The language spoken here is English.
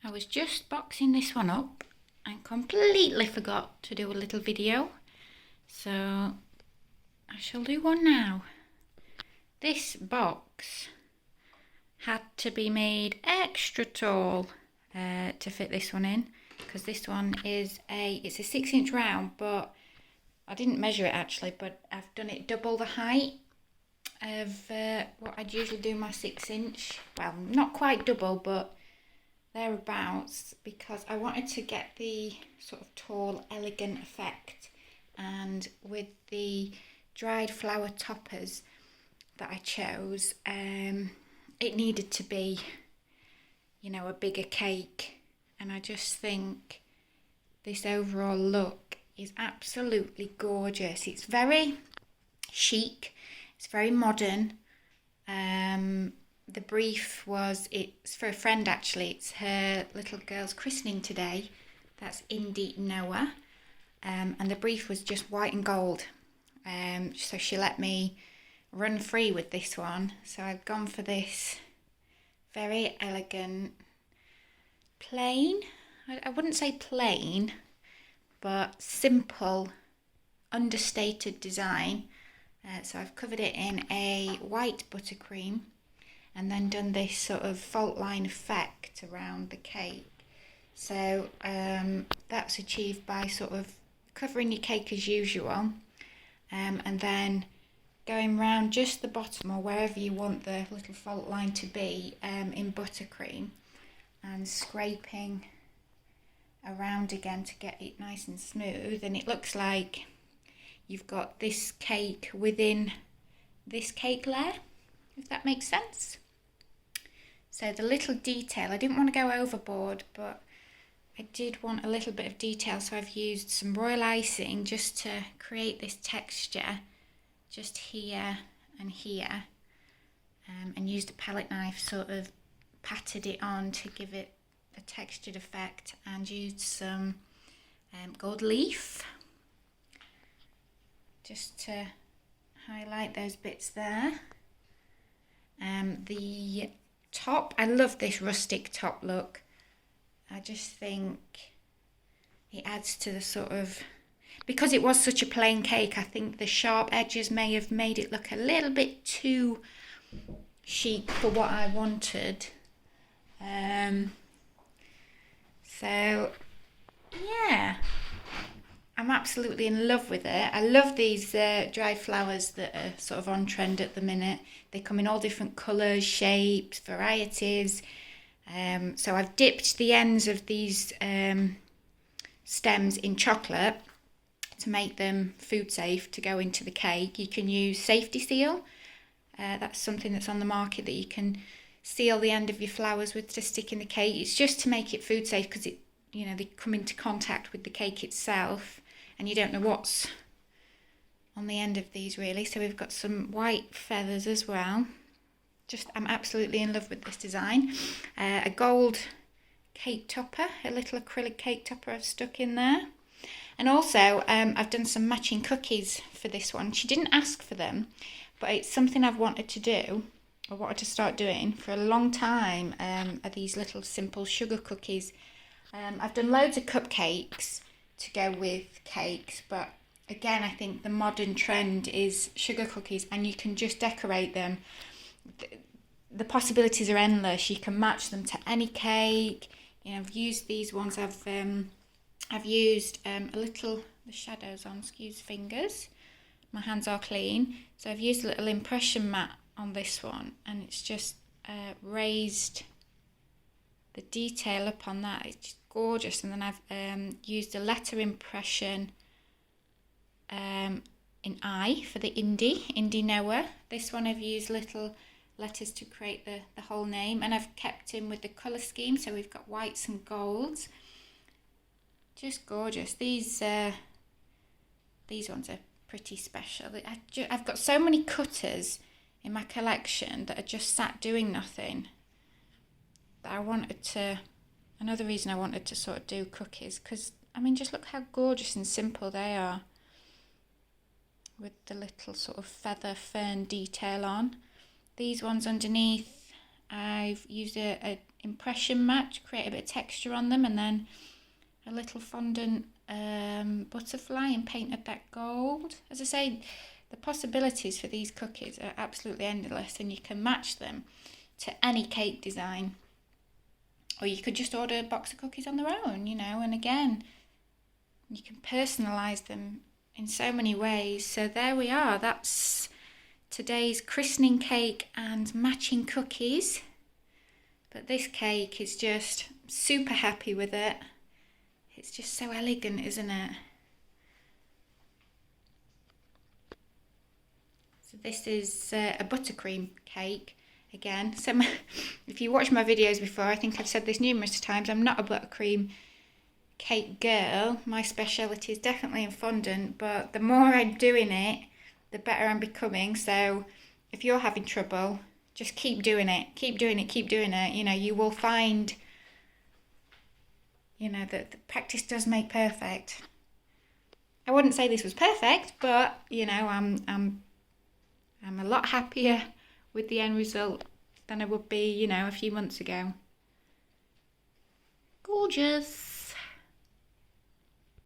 I was just boxing this one up and completely forgot to do a little video, so I shall do one now. This box had to be made extra tall to fit this one in, because this one is it's a 6-inch round, but I didn't measure it actually, but I've done it double the height of what I'd usually do my 6-inch. Well, not quite double, but thereabouts, because I wanted to get the sort of tall, elegant effect, and with the dried flower toppers that I chose, it needed to be, a bigger cake, and I just think this overall look is absolutely gorgeous. It's very chic, it's very modern. The brief was, it's for a friend actually, it's her little girl's christening today, that's Indy Noah, and the brief was just white and gold, so she let me run free with this one, so I've gone for this very elegant, plain, I wouldn't say plain, but simple, understated design. So I've covered it in a white buttercream, and then done this sort of fault line effect around the cake. So that's achieved by sort of covering your cake as usual, and then going round just the bottom, or wherever you want the little fault line to be, in buttercream, and scraping around again to get it nice and smooth. And it looks like you've got this cake within this cake layer, if that makes sense. So the little detail, I didn't want to go overboard, but I did want a little bit of detail, so I've used some royal icing just to create this texture just here and here, and used a palette knife, sort of patted it on to give it a textured effect, and used some gold leaf just to highlight those bits there. The top, I love this rustic top look. I just think it adds to the sort of, because it was such a plain cake, I think the sharp edges may have made it look a little bit too chic for what I wanted. So yeah, I'm absolutely in love with it. I love these dried flowers that are sort of on trend at the minute. They come in all different colours, shapes, varieties. So I've dipped the ends of these stems in chocolate to make them food safe to go into the cake. You can use safety seal. That's something that's on the market that you can seal the end of your flowers with to stick in the cake. It's just to make it food safe, because they come into contact with the cake itself, and you don't know what's on the end of these really. So we've got some white feathers as well. I'm absolutely in love with this design. A gold cake topper, a little acrylic cake topper I've stuck in there. And also I've done some matching cookies for this one. She didn't ask for them, but it's something I've wanted to do, or wanted to start doing for a long time, are these little simple sugar cookies. I've done loads of cupcakes to go with cakes, but again, I think the modern trend is sugar cookies, and you can just decorate them. The possibilities are endless. You can match them to any cake. I've used these ones. I've used a little, the shadows on, excuse fingers, my hands are clean. So I've used a little impression mat on this one, and it's just raised the detail up on that. It's just gorgeous. And then I've used a letter impression in I for the Indy Noah. This one I've used little letters to create the whole name, and I've kept in with the colour scheme, so we've got whites and golds. Just gorgeous. These ones are pretty special. I've got so many cutters in my collection that are just sat doing nothing, that I wanted to, another reason I wanted to sort of do cookies, because just look how gorgeous and simple they are, with the little sort of feather fern detail on. These ones underneath, I've used a impression match, create a bit of texture on them, and then a little fondant butterfly and painted that gold. As I say, the possibilities for these cookies are absolutely endless, and you can match them to any cake design. Or you could just order a box of cookies on their own, you know, and again, you can personalise them in so many ways. So there we are, that's today's christening cake and matching cookies. But this cake is just super happy with it. It's just so elegant, isn't it? So this is a buttercream cake. Again, so if you watch my videos before, I think I've said this numerous times, I'm not a buttercream cake girl. My speciality is definitely in fondant, but the more I'm doing it, the better I'm becoming. So if you're having trouble, just keep doing it, keep doing it, keep doing it. You know, you will find, you know, that the practice does make perfect. I wouldn't say this was perfect, but you know, I'm a lot happier with the end result than I would be, you know, a few months ago. Gorgeous.